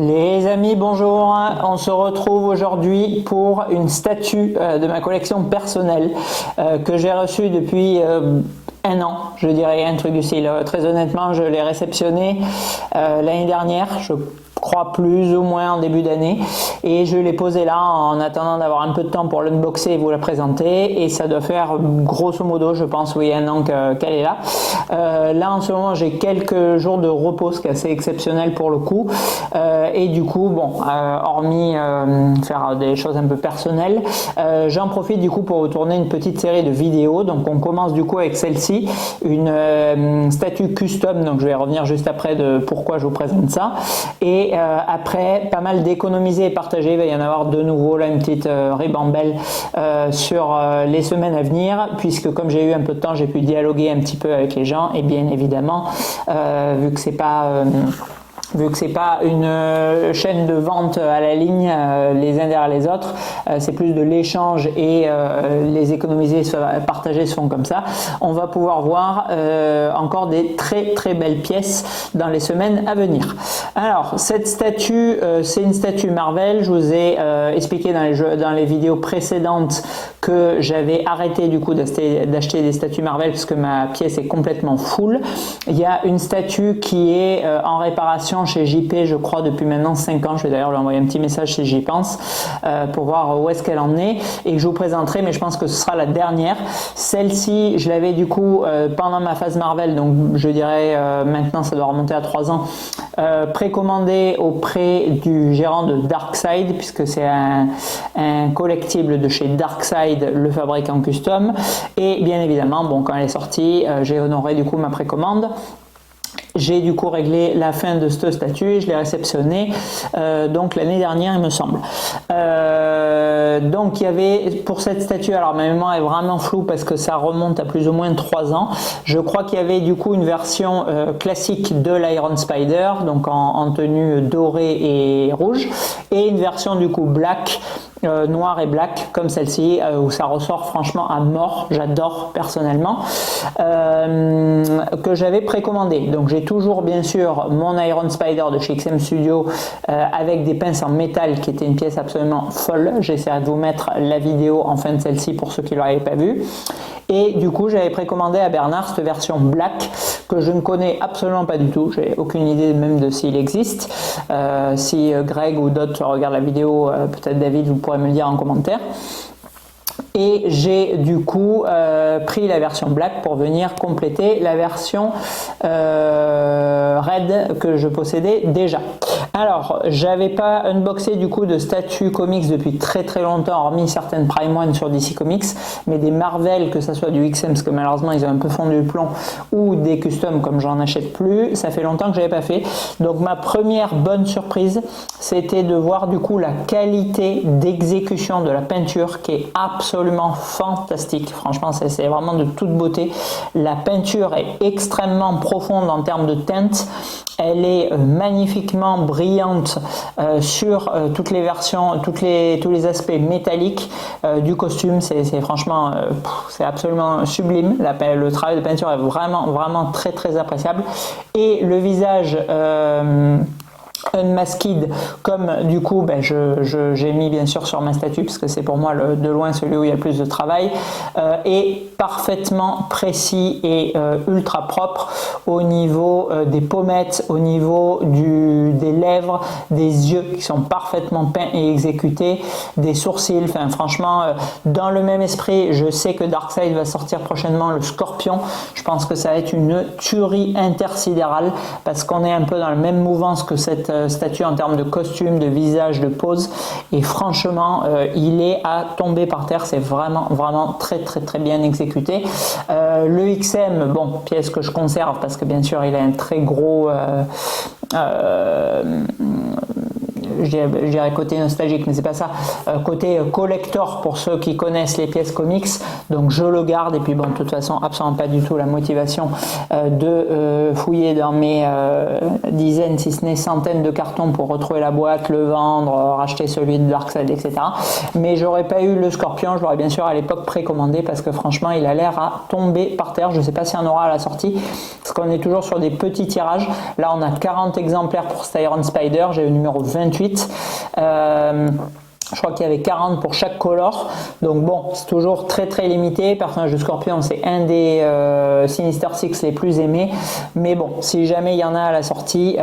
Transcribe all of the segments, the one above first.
Les amis, bonjour, on se retrouve aujourd'hui pour une statue de ma collection personnelle que j'ai reçue depuis un an, je dirais, un truc du style. Très honnêtement, je l'ai réceptionné l'année dernière, je crois plus ou moins en début d'année, et je l'ai posé là en attendant d'avoir un peu de temps pour l'unboxer et vous la présenter, et ça doit faire grosso modo, je pense, oui, un an qu'elle est là. Là en ce moment j'ai quelques jours de repos, ce qui est assez exceptionnel pour le coup, et du coup bon, hormis faire des choses un peu personnelles, j'en profite du coup pour vous tourner une petite série de vidéos. Donc on commence du coup avec celle-ci, une statue custom, donc je vais revenir juste après de pourquoi je vous présente ça, et après pas mal d'économiser et partager. Il va y en avoir de nouveau là, une petite ribambelle sur les semaines à venir, puisque comme j'ai eu un peu de temps, j'ai pu dialoguer un petit peu avec les gens, et bien évidemment vu que c'est pas une chaîne de vente à la ligne les uns derrière les autres, c'est plus de l'échange, et les économiser, partager se font comme ça. On va pouvoir voir encore des très belles pièces dans les semaines à venir. Alors cette statue, c'est une statue Marvel. Je vous ai expliqué dans les vidéos précédentes que j'avais arrêté du coup d'acheter des statues Marvel parce que ma pièce est complètement full. Il y a une statue qui est en réparation chez JP, je crois, depuis maintenant 5 ans. Je vais d'ailleurs lui envoyer un petit message si j'y pense pour voir où est-ce qu'elle en est, et que je vous présenterai, mais je pense que ce sera la dernière. Celle-ci, je l'avais du coup pendant ma phase Marvel, donc je dirais maintenant ça doit remonter à 3 ans, précommandée auprès du gérant de Darkside, puisque c'est un collectible de chez Darkside, le fabricant custom, et bien évidemment bon, quand elle est sortie, j'ai honoré du coup ma précommande. J'ai du coup réglé la fin de cette statue et je l'ai réceptionnée donc l'année dernière, il me semble. Donc il y avait pour cette statue, alors ma mémoire est vraiment floue parce que ça remonte à plus ou moins 3 ans. Je crois qu'il y avait du coup une version classique de l'Iron Spider, donc en tenue dorée et rouge, et une version du coup black, noir et black comme celle-ci, où ça ressort franchement à mort. J'adore personnellement, que j'avais précommandé. Donc j'ai toujours bien sûr mon Iron Spider de chez XM Studio avec des pinces en métal, qui était une pièce absolument folle. J'essaierai de vous mettre la vidéo en fin de celle-ci pour ceux qui ne l'auraient pas vu. Et du coup j'avais précommandé à Bernard cette version black que je ne connais absolument pas du tout. J'ai aucune idée même de s'il existe. Si Greg ou d'autres regardent la vidéo, peut-être David, vous pourrez me le dire en commentaire. Et j'ai du coup pris la version black pour venir compléter la version red que je possédais déjà. Alors j'avais pas unboxé du coup de statues comics depuis très longtemps, hormis certaines Prime One sur DC Comics, mais des Marvel, que ça soit du XM parce que malheureusement ils ont un peu fondu le plomb, ou des custom comme j'en achète plus, ça fait longtemps que j'avais pas fait. Donc ma première bonne surprise, c'était de voir du coup la qualité d'exécution de la peinture, qui est absolument fantastique. Franchement c'est vraiment de toute beauté. La peinture est extrêmement profonde en termes de teinte, elle est magnifiquement brillante sur toutes les versions, tous les aspects métalliques du costume. C'est franchement c'est absolument sublime. Le travail de peinture est vraiment très appréciable, et le visage unmasked, comme du coup j'ai mis bien sûr sur ma statue parce que c'est pour moi de loin celui où il y a le plus de travail, est parfaitement précis et ultra propre au niveau des pommettes, au niveau des lèvres, des yeux qui sont parfaitement peints et exécutés, des sourcils. Enfin franchement, dans le même esprit, je sais que Darkseid va sortir prochainement le Scorpion. Je pense que ça va être une tuerie intersidérale parce qu'on est un peu dans la même mouvance que cette statue en termes de costume, de visage, de pose, et franchement il est à tomber par terre. C'est vraiment très bien exécuté. Le XM, bon, pièce que je conserve parce que bien sûr il a un très gros je dirais côté nostalgique, mais c'est pas ça, côté collector pour ceux qui connaissent les pièces comics, donc je le garde. Et puis bon, de toute façon, absolument pas du tout la motivation de fouiller dans mes dizaines, si ce n'est centaines de cartons pour retrouver la boîte, le vendre, racheter celui de Darkseid, etc. Mais j'aurais pas eu le Scorpion, je l'aurais bien sûr à l'époque précommandé parce que franchement il a l'air à tomber par terre. Je sais pas s'il y en aura à la sortie parce qu'on est toujours sur des petits tirages. Là on a 40 exemplaires pour cet Iron Spider, j'ai le numéro 28. Je crois qu'il y avait 40 pour chaque color, donc bon, c'est toujours très très limité. Personnage de Scorpion, c'est un des Sinister Six les plus aimés, mais bon, si jamais il y en a à la sortie,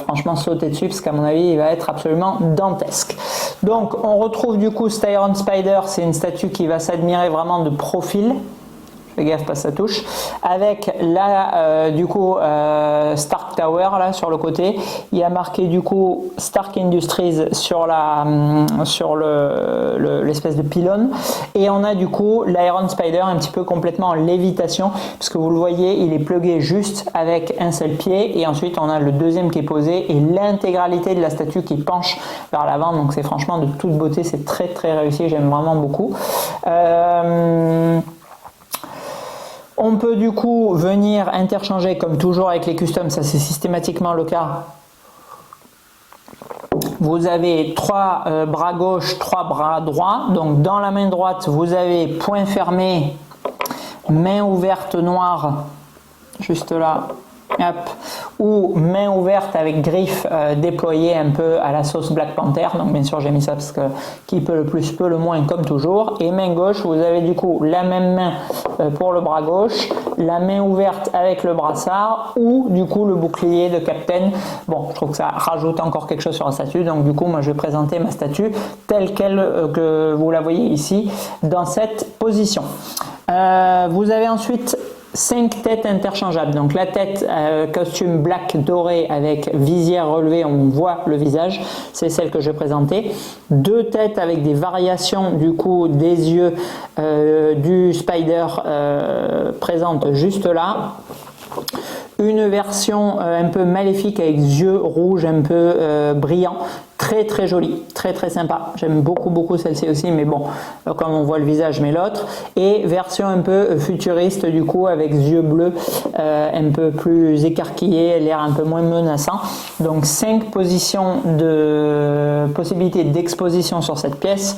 franchement sautez dessus parce qu'à mon avis il va être absolument dantesque. Donc on retrouve du coup cet Iron Spider, c'est une statue qui va s'admirer vraiment de profil. Fais gaffe, pas ça touche. Avec là, du coup, Stark Tower là sur le côté. Il y a marqué du coup Stark Industries sur l'espèce de pylône. Et on a du coup l'Iron Spider un petit peu complètement en lévitation, puisque vous le voyez, il est plugué juste avec un seul pied. Et ensuite, on a le deuxième qui est posé et l'intégralité de la statue qui penche vers l'avant. Donc c'est franchement de toute beauté, c'est très très réussi. J'aime vraiment beaucoup. On peut du coup venir interchanger comme toujours avec les customs, ça c'est systématiquement le cas. Vous avez 3 bras gauche, 3 bras droits. Donc dans la main droite, vous avez poing fermé, main ouverte noire, juste là. Hop. Ou main ouverte avec griffes déployées un peu à la sauce Black Panther. Donc bien sûr j'ai mis ça parce que qui peut le plus peut le moins comme toujours. Et main gauche, vous avez du coup la même main pour le bras gauche, la main ouverte avec le brassard ou du coup le bouclier de Captain. Bon, je trouve que ça rajoute encore quelque chose sur la statue. Donc du coup moi je vais présenter ma statue telle qu'elle que vous la voyez ici dans cette position. Vous avez ensuite 5 têtes interchangeables. Donc la tête costume black doré avec visière relevée, on voit le visage, c'est celle que je vais présenter. 2 têtes avec des variations du coup des yeux du Spider présente juste là. Une version un peu maléfique avec yeux rouges un peu brillants, très très jolie, très très sympa. J'aime beaucoup celle-ci aussi, mais bon, comme on voit le visage, mais l'autre. Et version un peu futuriste du coup avec yeux bleus un peu plus écarquillés, l'air un peu moins menaçant. Donc 5 possibilités d'exposition sur cette pièce.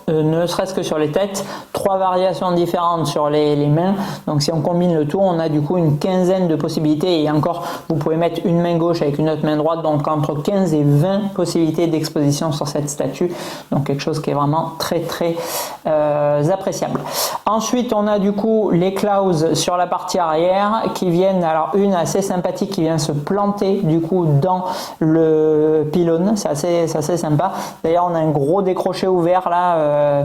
Ne serait-ce que sur les têtes, 3 variations différentes sur les mains. Donc si on combine le tout, on a du coup une quinzaine de possibilités. Et encore, vous pouvez mettre une main gauche avec une autre main droite, donc entre 15 et 20 possibilités d'exposition sur cette statue. Donc quelque chose qui est vraiment très très appréciable. Ensuite, on a du coup les claws sur la partie arrière qui viennent, alors une assez sympathique qui vient se planter du coup dans le pylône. C'est assez sympa. D'ailleurs, on a un gros décroché ouvert là.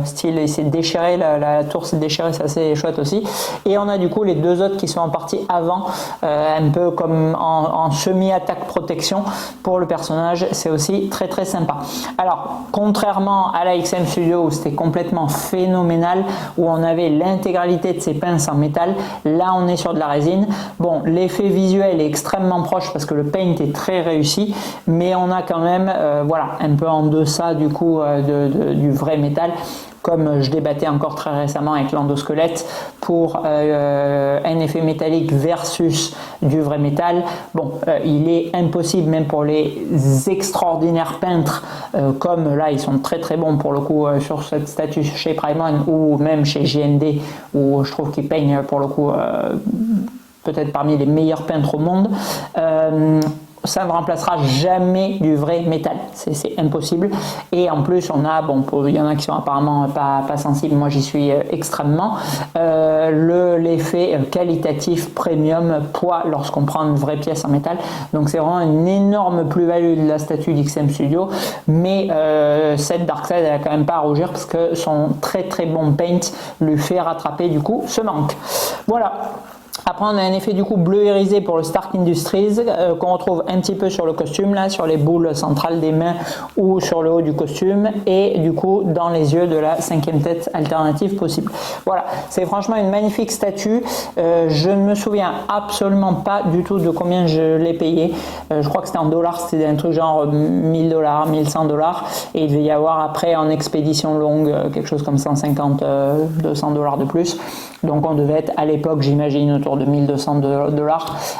Style il s'est déchiré, la tour s'est déchirée, c'est assez chouette aussi. Et on a du coup les 2 autres qui sont en partie avant, un peu comme en semi-attaque protection pour le personnage. C'est aussi très très sympa. Alors contrairement à la XM Studio où c'était complètement phénoménal, où on avait l'intégralité de ces pinces en métal, là on est sur de la résine. Bon, l'effet visuel est extrêmement proche parce que le paint est très réussi, mais on a quand même voilà, un peu en deçà du coup du vrai métal, comme je débattais encore très récemment avec l'endosquelette pour un effet métallique versus du vrai métal. Bon, il est impossible même pour les extraordinaires peintres comme là ils sont très très bons pour le coup sur cette statue chez Primon ou même chez JND où je trouve qu'ils peignent pour le coup peut-être parmi les meilleurs peintres au monde. Ça ne remplacera jamais du vrai métal, c'est impossible. Et en plus on a, bon, il y en a qui sont apparemment pas sensibles, moi j'y suis extrêmement, l'effet qualitatif premium poids lorsqu'on prend une vraie pièce en métal. Donc c'est vraiment une énorme plus-value de la statue d'XM Studio, mais cette Darkseid elle a quand même pas à rougir parce que son très très bon paint lui fait rattraper du coup ce manque. Voilà. Après, on a un effet du coup bleu irisé pour le Stark Industries qu'on retrouve un petit peu sur le costume, là, sur les boules centrales des mains ou sur le haut du costume, et du coup dans les yeux de la 5e tête alternative possible. Voilà, c'est franchement une magnifique statue. Je ne me souviens absolument pas du tout de combien je l'ai payé. Je crois que c'était en dollars, c'était un truc genre 1000 $, 1100 $, et il devait y avoir après en expédition longue quelque chose comme 150, 200 $ de plus. Donc on devait être à l'époque, j'imagine, autour de 1200 $.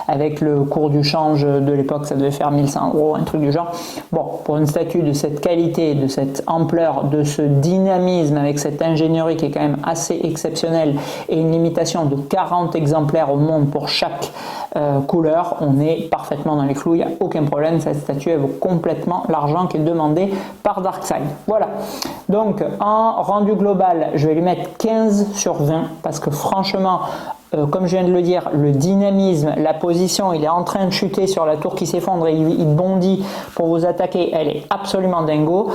Avec le cours du change de l'époque, ça devait faire 1100 €, un truc du genre. Bon, pour une statue de cette qualité, de cette ampleur, de ce dynamisme, avec cette ingénierie qui est quand même assez exceptionnelle, et une limitation de 40 exemplaires au monde pour chaque couleur, on est parfaitement dans les clous, il n'y a aucun problème. Cette statue, elle vaut complètement l'argent qui est demandé par Darkseid. Voilà, donc en rendu global, je vais lui mettre 15 sur 20 parce que franchement, comme je viens de le dire, le dynamisme, la position, il est en train de chuter sur la tour qui s'effondre et il bondit pour vous attaquer, elle est absolument dingo.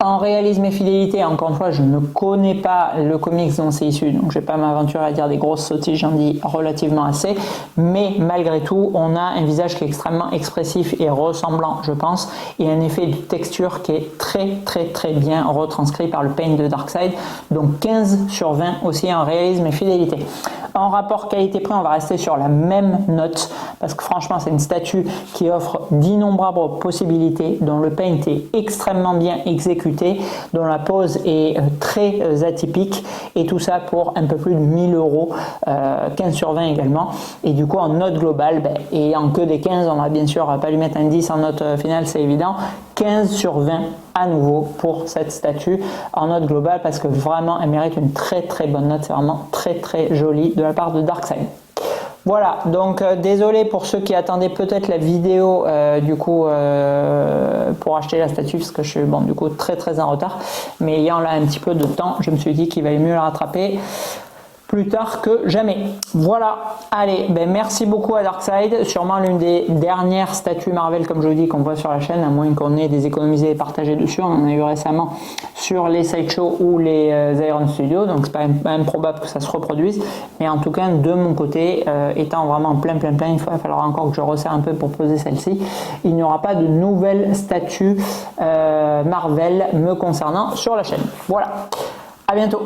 En réalisme et fidélité, encore une fois, je ne connais pas le comics dont c'est issu, donc je ne vais pas m'aventurer à dire des grosses sottises, j'en dis relativement assez, mais malgré tout, on a un visage qui est extrêmement expressif et ressemblant, je pense, et un effet de texture qui est très bien retranscrit par le paint de Darkseid, donc 15 sur 20 aussi en réalisme et fidélité. En rapport qualité-prix, on va rester sur la même note, parce que franchement, c'est une statue qui offre d'innombrables possibilités, dont le paint est extrêmement bien exécuté, dont la pose est très atypique, et tout ça pour un peu plus de 1000 €, 15 sur 20 également. Et du coup, en note globale, ayant que des 15, on va bien sûr pas lui mettre un 10 en note finale, c'est évident. 15 sur 20 à nouveau pour cette statue en note globale, parce que vraiment elle mérite une très bonne note. C'est vraiment très joli de la part de Darkseid. Voilà, donc désolé pour ceux qui attendaient peut-être la vidéo pour acheter la statue, parce que je suis du coup très en retard, mais ayant là un petit peu de temps, je me suis dit qu'il valait mieux la rattraper plus tard que jamais. Voilà, allez, merci beaucoup à Darkseid, sûrement l'une des dernières statues Marvel, comme je vous dis, qu'on voit sur la chaîne, à moins qu'on ait des économisés et partagés dessus. On en a eu récemment sur les Sideshow ou les Iron Studios, donc c'est pas improbable que ça se reproduise, mais en tout cas de mon côté, étant vraiment plein, il va falloir encore que je resserre un peu pour poser celle-ci. Il n'y aura pas de nouvelles statues Marvel me concernant sur la chaîne. Voilà, à bientôt.